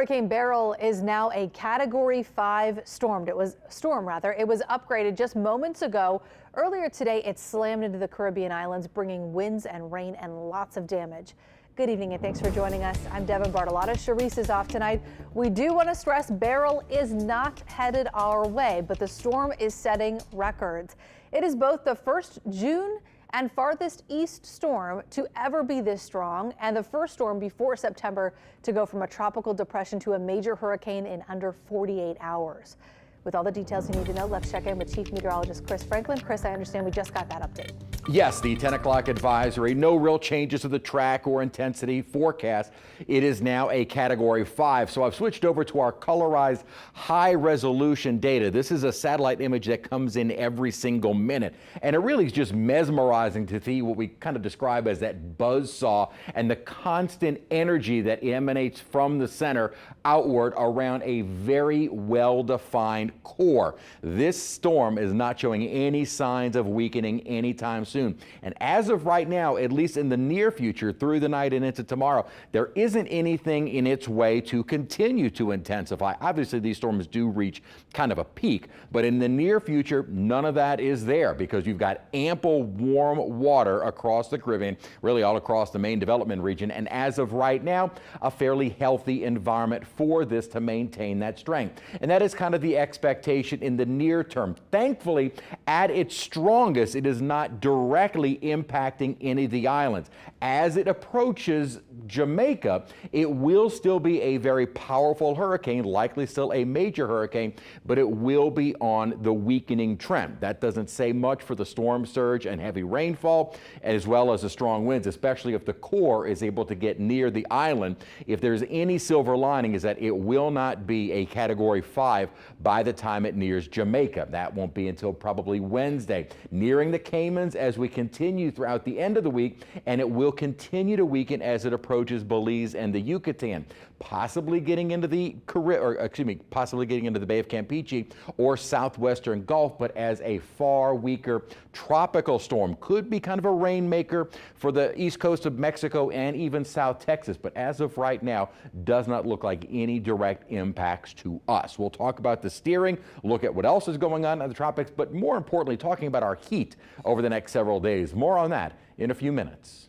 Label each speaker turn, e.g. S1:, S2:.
S1: Hurricane Beryl is now a Category 5 storm. It was upgraded just moments ago. Earlier today, it slammed into the Caribbean islands, bringing winds and rain and lots of damage. Good evening and thanks for joining us. I'm Devin Bartolotta. Charisse is off tonight. We do want to stress Beryl is not headed our way, but the storm is setting records. It is both the first June and farthest east storm to ever be this strong, and the first storm before September to go from a tropical depression to a major hurricane in under 48 hours. With all the details you need to know, let's check in with Chief Meteorologist Chris Franklin. Chris, I understand we just got that update.
S2: Yes, the 10 o'clock advisory. No real changes to the track or intensity forecast. It is now a Category 5. So I've switched over to our colorized high resolution data. This is a satellite image that comes in every single minute. And it really is just mesmerizing to see what we kind of describe as that buzz saw and the constant energy that emanates from the center outward around a very well-defined core. This storm is not showing any signs of weakening anytime soon. And as of right now, at least in the near future, through the night and into tomorrow, there isn't anything in its way to continue to intensify. Obviously, these storms do reach kind of a peak, but in the near future, none of that is there because you've got ample warm water across the Caribbean, really all across the main development region. And as of right now, a fairly healthy environment for this to maintain that strength. And that is kind of the expectation in the near term. Thankfully, at its strongest, it is not directly impacting any of the islands. As it approaches Jamaica, it will still be a very powerful hurricane, likely still a major hurricane, but it will be on the weakening trend. That doesn't say much for the storm surge and heavy rainfall, as well as the strong winds, especially if the core is able to get near the island. If there's any silver lining is that it will not be a Category 5 by the time it nears Jamaica. That won't be until probably Wednesday. Nearing the Caymans as we continue throughout the end of the week, and it will continue to weaken as it approaches Belize and the Yucatan, possibly getting into the possibly getting into the Bay of Campeche or southwestern Gulf, but as a far weaker tropical storm. Could be kind of a rainmaker for the east coast of Mexico and even South Texas, but as of right now, does not look like any direct impacts to us. We'll talk about the steering, look at what else is going on in the tropics, but more importantly, talking about our heat over the next several days. More on that in a few minutes.